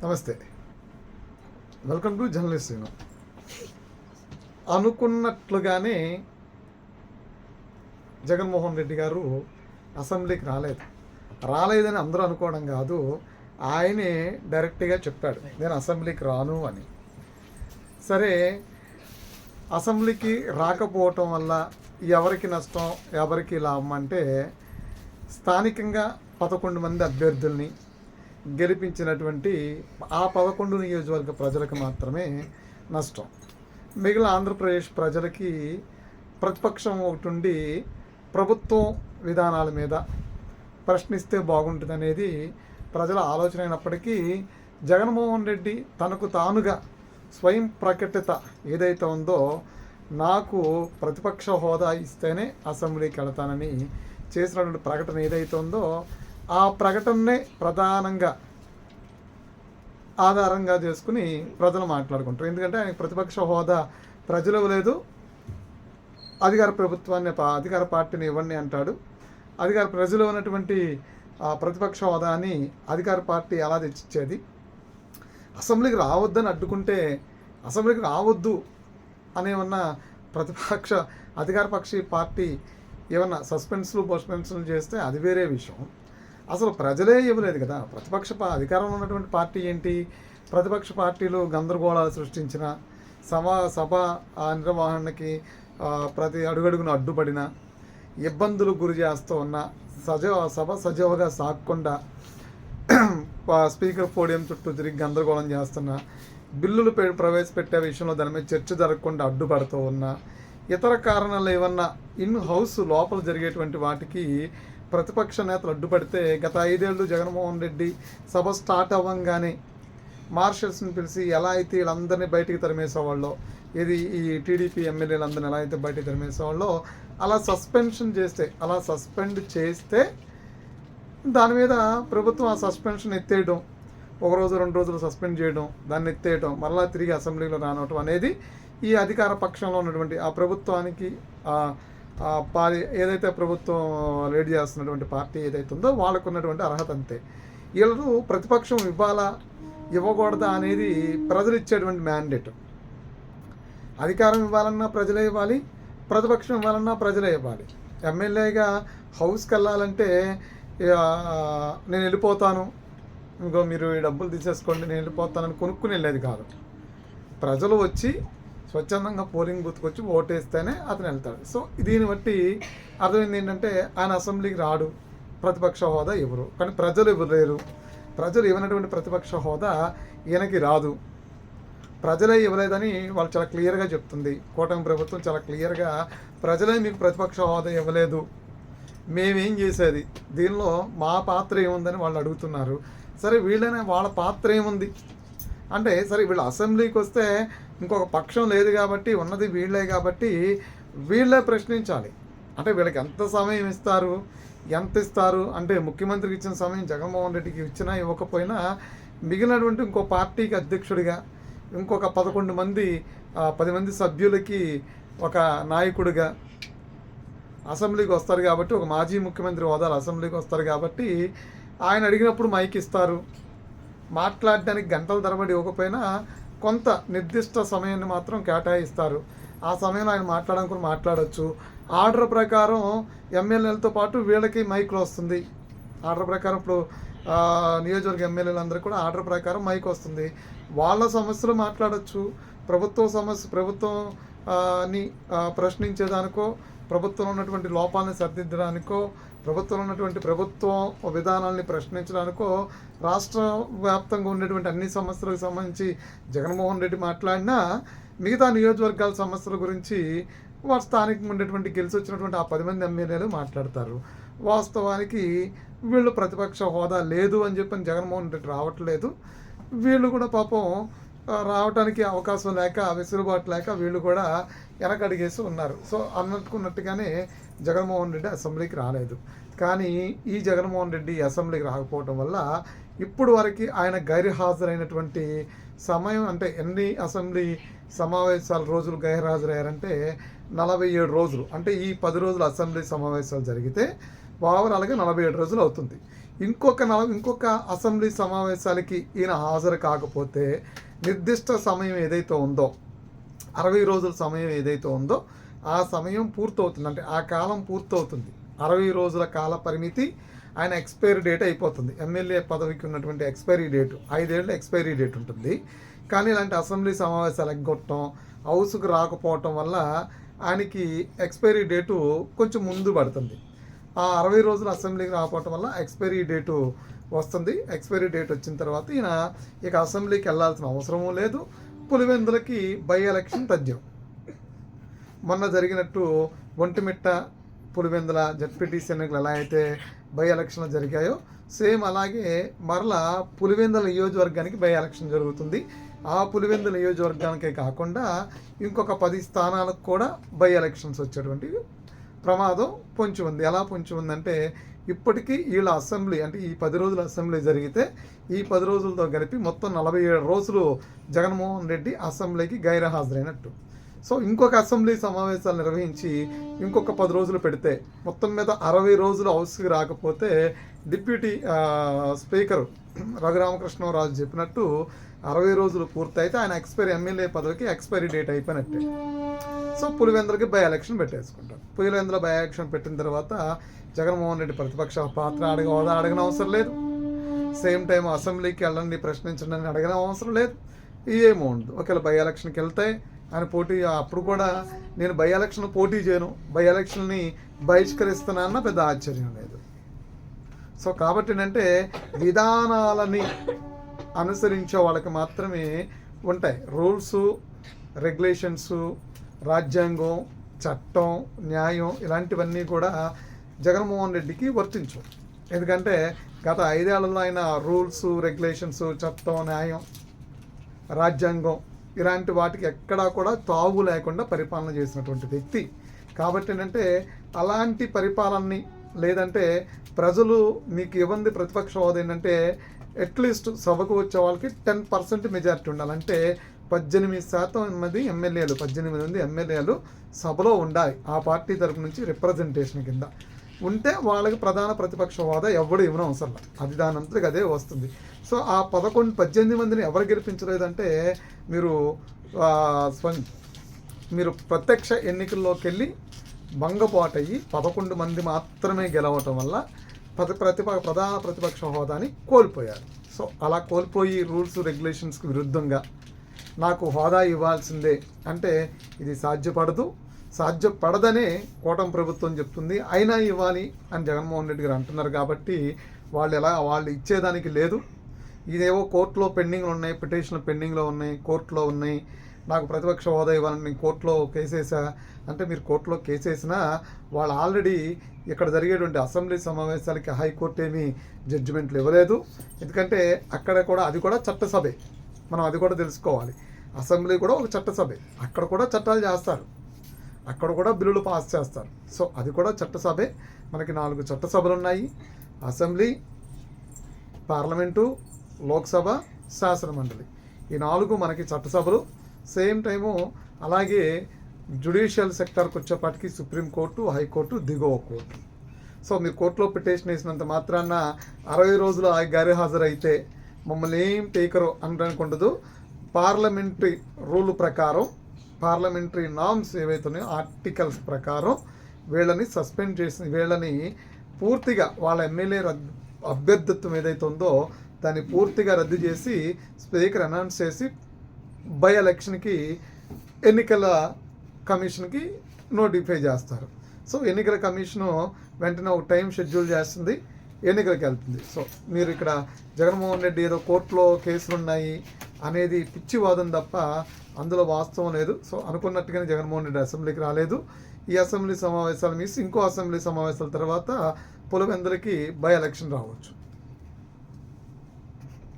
నమస్తే, welcome to journalist యూనో. అనుకున్నట్లుగానే జగన్మోహన్ రెడ్డి గారు అసెంబ్లీకి రాలేదని అందరూ అనుకోవడం కాదు, ఆయనే డైరెక్ట్గా చెప్పాడు నేను అసెంబ్లీకి రాను అని. సరే, అసెంబ్లీకి రాకపోవటం వల్ల ఎవరికి నష్టం ఎవరికి లాభం అంటే, స్థానికంగా 11 మంది అభ్యర్థుల్ని గెలిపించినటువంటి ఆ 11 నియోజకవర్గ ప్రజలకు మాత్రమే నష్టం. మిగిలిన ఆంధ్రప్రదేశ్ ప్రజలకి ప్రతిపక్షం ఒకటి ఉండి ప్రభుత్వం విధానాల మీద ప్రశ్నిస్తే బాగుంటుంది అనేది ప్రజల ఆలోచన అయినప్పటికీ, జగన్మోహన్ రెడ్డి తనకు తానుగా స్వయం ప్రకటిత ఏదైతే ఉందో, నాకు ప్రతిపక్ష హోదా ఇస్తేనే అసెంబ్లీకి వెళతానని చేసినటువంటి ప్రకటన ఏదైతే ఉందో, ఆ ప్రకటననే ప్రధానంగా ఆధారంగా చేసుకుని ప్రజలు మాట్లాడుకుంటారు. ఎందుకంటే ఆయన ప్రతిపక్ష హోదా ప్రజలు ఇవ్వలేదు, అధికార ప్రభుత్వాన్ని అధికార పార్టీని ఇవ్వండి అంటాడు. ప్రజలు ఉన్నటువంటి ప్రతిపక్ష హోదాని అధికార పార్టీ ఎలా తెచ్చిచ్చేది? అసెంబ్లీకి రావద్దని అడ్డుకుంటే, అసెంబ్లీకి రావద్దు అనేమన్నా ప్రతిపక్ష అధికార పక్షి పార్టీ ఏమన్నా పోస్ట్పెన్స్లు చేస్తే అది వేరే విషయం. అసలు ప్రజలే ఇవ్వలేదు కదా. అధికారంలో ఉన్నటువంటి పార్టీ ఏంటి? ప్రతిపక్ష పార్టీలు గందరగోళాలు సృష్టించిన, సభ నిర్వహణకి ప్రతి అడుగడుగున అడ్డుపడిన, ఇబ్బందులు గురి చేస్తూ ఉన్న, సభ సజీవంగా సాగకుండా స్పీకర్ పోడియం చుట్టూ తిరిగి గందరగోళం చేస్తున్న, బిల్లులు ప్రవేశపెట్టే విషయంలో దాని మీద చర్చ జరగకుండా అడ్డుపడుతూ ఉన్న, ఇతర కారణాలు ఏమన్నా ఇన్ హౌస్ లోపల జరిగేటువంటి వాటికి ప్రతిపక్ష నేతలు అడ్డుపడితే, గత 5 ఏళ్ళు జగన్మోహన్ రెడ్డి సభ స్టార్ట్ అవ్వంగానే మార్షల్స్ని పిలిచి ఎలా అయితే వీళ్ళందరినీ బయటికి తరిమేసేవాళ్ళో, ఈ టీడీపీ ఎమ్మెల్యేలందరినీ ఎలా అయితే బయటికి తరిమేసేవాళ్ళో, అలా సస్పెండ్ చేస్తే దాని మీద ప్రభుత్వం ఆ సస్పెన్షన్ ఎత్తేయడం, 1 రోజు 2 రోజులు సస్పెండ్ చేయడం, దాన్ని ఎత్తేయడం, మరలా తిరిగి అసెంబ్లీలో రానవటం అనేది ఈ అధికార పక్షంలో ఉన్నటువంటి ఆ ప్రభుత్వానికి ఏదైతే ప్రభుత్వం లీడ్ చేస్తున్నటువంటి పార్టీ ఏదైతే ఉందో వాళ్ళకు ఉన్నటువంటి అర్హత అంతే. వీళ్ళు ప్రతిపక్షం ఇవ్వకూడదా అనేది ప్రజలు ఇచ్చేటువంటి మ్యాండేట్. అధికారం ఇవ్వాలన్నా ప్రజలే ఇవ్వాలి, ప్రతిపక్షం ఇవ్వాలన్నా ప్రజలే ఇవ్వాలి. ఎమ్మెల్యేగా హౌస్కి వెళ్ళాలంటే నేను వెళ్ళిపోతాను, ఇంకో మీరు ఈ డబ్బులు తీసేసుకోండి నేను వెళ్ళిపోతానని కొనుక్కుని వెళ్ళేది కాదు. ప్రజలు వచ్చి స్వచ్ఛందంగా పోలింగ్ బూత్కి వచ్చి ఓటేస్తేనే అతను వెళ్తాడు. సో దీన్ని బట్టి అర్థమైంది ఏంటంటే, ఆయన అసెంబ్లీకి రాడు, ప్రతిపక్ష హోదా ఇవ్వరు. కానీ ప్రజలు ఇవ్వలేరు. ప్రజలు ఇవ్వనటువంటి ప్రతిపక్ష హోదా ఈయనకి రాదు. ప్రజలే ఇవ్వలేదని వాళ్ళు చాలా క్లియర్గా చెప్తుంది. కూటమి ప్రభుత్వం చాలా క్లియర్గా ప్రజలే మీకు ప్రతిపక్ష హోదా ఇవ్వలేదు, మేమేం చేసేది, దీనిలో మా పాత్ర ఏముందని వాళ్ళు అడుగుతున్నారు. సరే, వాళ్ళ పాత్ర ఏముంది అంటే, సరే వీళ్ళు అసెంబ్లీకి వస్తే ఇంకొక పక్షం లేదు కాబట్టి, ఉన్నది వీళ్ళే కాబట్టి వీళ్ళే ప్రశ్నించాలి. అంటే వీళ్ళకి ఎంత సమయం ఇస్తారు, ఎంత ఇస్తారు అంటే, ముఖ్యమంత్రికి ఇచ్చిన సమయం జగన్మోహన్ రెడ్డికి ఇచ్చినా ఇవ్వకపోయినా, మిగిలినటువంటి ఇంకో పార్టీకి అధ్యక్షుడిగా, ఇంకొక 10 మంది సభ్యులకి ఒక నాయకుడిగా అసెంబ్లీకి వస్తారు కాబట్టి, ఒక మాజీ ముఖ్యమంత్రి హోదాలో అసెంబ్లీకి వస్తారు కాబట్టి, ఆయన అడిగినప్పుడు మైక్ ఇస్తారు. మాట్లాడడానికి గంటల తరబడి ఇవ్వకపోయినా కొంత నిర్దిష్ట సమయాన్ని మాత్రం కేటాయిస్తారు. ఆ సమయంలో ఆయన మాట్లాడడానికి మాట్లాడవచ్చు. ఆర్డర్ ప్రకారం ఎమ్మెల్యేలతో పాటు వీళ్ళకి మైక్లో వస్తుంది. ఆర్డర్ ప్రకారం ఇప్పుడు నియోజకవర్గ ఎమ్మెల్యేలందరూ కూడా ఆర్డర్ ప్రకారం మైక్ వస్తుంది. వాళ్ళ సమస్యలు మాట్లాడచ్చు. ప్రభుత్వాన్ని ప్రశ్నించేదానికో, ప్రభుత్వంలో ఉన్నటువంటి లోపాలను సరిదిద్దడానికో, ప్రభుత్వంలో ఉన్నటువంటి ప్రభుత్వం విధానాలని ప్రశ్నించడానికో, రాష్ట్ర వ్యాప్తంగా ఉండేటువంటి అన్ని సమస్యలకు సంబంధించి జగన్మోహన్ రెడ్డి మాట్లాడినా, మిగతా నియోజకవర్గాల సమస్యల గురించి వారు స్థానికంగా ఉండేటువంటి గెలిచి వచ్చినటువంటి ఆ 10 మంది ఎమ్మెల్యేలు మాట్లాడతారు. వాస్తవానికి వీళ్ళు ప్రతిపక్ష హోదా లేదు అని చెప్పని జగన్మోహన్ రెడ్డి రావట్లేదు. వీళ్ళు కూడా పాపం రావడానికి అవకాశం లేక, వెసులుబాటు లేక వీళ్ళు కూడా వెనకడిగేసి ఉన్నారు. సో అనుకున్నట్టుగానే జగన్మోహన్ రెడ్డి అసెంబ్లీకి రాలేదు. కానీ ఈ జగన్మోహన్ రెడ్డి అసెంబ్లీకి రాకపోవడం వల్ల ఇప్పుడు వరకు ఆయన గైర్హాజరైనటువంటి సమయం అంటే, ఎన్ని అసెంబ్లీ సమావేశాల రోజులు గైర్హాజరయ్యారంటే 47 రోజులు. అంటే ఈ 10 రోజులు అసెంబ్లీ సమావేశాలు జరిగితే ఓవరాల్గా 47 రోజులు అవుతుంది. ఇంకొక అసెంబ్లీ సమావేశాలకి ఈయన హాజరు కాకపోతే నిర్దిష్ట సమయం ఏదైతే ఉందో 60 రోజుల సమయం ఏదైతే ఉందో ఆ సమయం పూర్తవుతుంది, అంటే ఆ కాలం పూర్తవుతుంది. 60 రోజుల కాల పరిమితి ఆయన ఎక్స్పైరీ డేట్ అయిపోతుంది. ఎమ్మెల్యే పదవికి ఉన్నటువంటి ఎక్స్పైరీ డేటు 5 ఏళ్ళ ఎక్స్పైరీ డేట్ ఉంటుంది. కానీ ఇలాంటి అసెంబ్లీ సమావేశాలు ఎగ్గొట్టడం, హౌస్కు రాకపోవటం వల్ల ఆయనకి ఎక్స్పైరీ డేటు కొంచెం ముందు పడుతుంది. ఆ 60 రోజులు అసెంబ్లీకి రాకపోవటం వల్ల ఎక్స్పైరీ డేటు వస్తుంది. ఎక్స్పైరీ డేట్ వచ్చిన తర్వాత ఈయన ఇక అసెంబ్లీకి వెళ్ళాల్సిన అవసరమూ లేదు. పులివెందులకి బై ఎలక్షన్ తథ్యం. మొన్న జరిగినట్టు ఒంటిమిట్ట పులివెందుల జడ్పీటీసీ ఎన్నికలు ఎలా అయితే బై ఎలక్షన్లు జరిగాయో సేమ్ అలాగే మరలా పులివెందుల నియోజకవర్గానికి బై ఎలక్షన్ జరుగుతుంది. ఆ పులివెందుల నియోజకవర్గానికే కాకుండా ఇంకొక 10 స్థానాలకు కూడా బై ఎలక్షన్స్ వచ్చేటువంటి ప్రమాదం పొంచి ఉంది. ఎలా పొంచి ఉందంటే ఇప్పటికీ వీళ్ళ అసెంబ్లీ అంటే ఈ 10 రోజుల అసెంబ్లీ జరిగితే ఈ 10 రోజులతో కలిపి మొత్తం 47 రోజులు జగన్మోహన్ రెడ్డి అసెంబ్లీకి గైర్హాజరైనట్టు. సో ఇంకొక అసెంబ్లీ సమావేశాలు నిర్వహించి ఇంకొక 10 రోజులు పెడితే మొత్తం మీద 60 రోజులు హౌస్కి రాకపోతే డిప్యూటీ స్పీకర్ రఘురామకృష్ణరాజు చెప్పినట్టు 60 రోజులు పూర్తయితే ఆయన ఎమ్మెల్యే పదవికి ఎక్స్పైరీ డేట్ అయిపోయినట్టే. సో పులివెందులకి బై ఎలక్షన్ పెట్టేసుకుంటారు. పులివెందుల బై ఎలక్షన్ పెట్టిన తర్వాత జగన్మోహన్ రెడ్డి ప్రతిపక్ష పాత్ర అడగన అవసరం లేదు. సేమ్ టైం అసెంబ్లీకి వెళ్ళండి ప్రశ్నించండి అని అడగన అవసరం లేదు. ఏమో ఉండదు. ఒకవేళ బై ఎలక్షన్కి వెళ్తే ఆయన పోటీ అప్పుడు కూడా నేను బై ఎలక్షన్ పోటీ చేయను, బై ఎలక్షన్ని బహిష్కరిస్తున్నానన్న పెద్ద ఆశ్చర్యం లేదు. సో కాబట్టి ఏంటంటే విధానాలని అనుసరించే వాళ్ళకి మాత్రమే ఉంటాయి రూల్స్, రెగ్యులేషన్స్, రాజ్యాంగం, చట్టం, న్యాయం ఇలాంటివన్నీ కూడా జగన్మోహన్ రెడ్డికి వర్తించవు. ఎందుకంటే గత 5 ఏళ్లలో ఆయన రూల్స్, రెగ్యులేషన్స్, చట్టం, న్యాయం, రాజ్యాంగం ఇలాంటి వాటికి ఎక్కడా కూడా తావు లేకుండా పరిపాలన చేసినటువంటి వ్యక్తి. కాబట్టి ఏంటంటే అలాంటి పరిపాలనని లేదంటే ప్రజలు మీకు ఇవ్వండి ప్రతిపక్ష హోదా ఏంటంటే అట్లీస్ట్ సభకు వచ్చే వాళ్ళకి 10% మెజారిటీ ఉండాలంటే 18% మంది ఎమ్మెల్యేలు 18 మంది ఎమ్మెల్యేలు సభలో ఉండాలి. ఆ పార్టీ తరపు నుంచి రిప్రజెంటేషన్ కింద ఉంటే వాళ్ళకి ప్రధాన ప్రతిపక్ష హోదా ఎవడు ఇవ్వడం అవసరం, అది దానంతటికి అదే వస్తుంది. సో ఆ 18 మందిని ఎవరు గెలిపించలేదంటే మీరు ప్రత్యక్ష ఎన్నికల్లోకి వెళ్ళి భంగపాటు అయ్యి 11 మంది మాత్రమే గెలవటం వల్ల ప్రధాన ప్రతిపక్ష హోదాని కోల్పోయారు. సో అలా కోల్పోయి రూల్స్ రెగ్యులేషన్స్కి విరుద్ధంగా నాకు హోదా ఇవ్వాల్సిందే అంటే ఇది సాధ్యపడదనే కూటమి ప్రభుత్వం చెప్తుంది. అయినా ఇవ్వాలి అని జగన్మోహన్ రెడ్డి గారు అంటున్నారు. కాబట్టి వాళ్ళు ఇచ్చేదానికి లేదు. ఇదేవో కోర్టులో పెండింగ్లు ఉన్నాయి, పిటిషన్లు పెండింగ్లో ఉన్నాయి, కోర్టులో ఉన్నాయి. నాకు ప్రతిపక్ష హోదా ఇవ్వాలని నేను కోర్టులో కేసేసా అంటే మీరు కోర్టులో కేసేసినా వాళ్ళు ఆల్రెడీ ఇక్కడ జరిగేటువంటి అసెంబ్లీ సమావేశాలకి హైకోర్టు ఏమీ జడ్జిమెంట్లు ఇవ్వలేదు. ఎందుకంటే అది కూడా చట్టసభే, మనం అది కూడా తెలుసుకోవాలి. అసెంబ్లీ కూడా ఒక చట్టసభే, అక్కడ కూడా చట్టాలు చేస్తారు, అక్కడ కూడా బిల్లులు పాస్ చేస్తారు. సో అది కూడా చట్టసభే. మనకి 4 చట్టసభలు ఉన్నాయి: అసెంబ్లీ, పార్లమెంటు, లోక్సభ, శాసనమండలి. ఈ 4 మనకి చట్టసభలు. సేమ్ టైము అలాగే జ్యుడిషియల్ సెక్టర్కి వచ్చేపాటికి సుప్రీంకోర్టు, హైకోర్టు, దిగువ కోర్టు. సో మీరు కోర్టులో పిటిషన్ వేసినంత మాత్రాన 60 రోజులు గైర్హాజరైతే మమ్మల్ని ఏం టేకరు అనడానికి ఉండదు. పార్లమెంటరీ రూల్ ప్రకారం, పార్లమెంటరీ నామ్స్ ఏవైతే ఉన్నాయో ఆర్టికల్స్ ప్రకారం వీళ్ళని సస్పెండ్ చేసి వీళ్ళని పూర్తిగా వాళ్ళ ఎమ్మెల్యే అభ్యర్థిత్వం ఏదైతే ఉందో దాన్ని పూర్తిగా రద్దు చేసి స్పీకర్ అనౌన్స్ చేసి బై ఎలక్షన్కి ఎన్నికల కమిషన్కి నోటిఫై చేస్తారు. సో ఎన్నికల కమిషను వెంటనే ఒక టైం షెడ్యూల్ చేస్తుంది, ఎన్నికలకు వెళ్తుంది. సో మీరు ఇక్కడ జగన్మోహన్ రెడ్డి ఏదో కోర్టులో కేసులు ఉన్నాయి అనేది పిచ్చి వాదన తప్ప అందులో వాస్తవం లేదు. సో అనుకున్నట్టుగానే జగన్మోహన్ రెడ్డి అసెంబ్లీకి రాలేదు. ఈ అసెంబ్లీ సమావేశాలు మిస్ ఇంకో అసెంబ్లీ సమావేశాల తర్వాత పులివెందులకి బై ఎలక్షన్ రావచ్చు.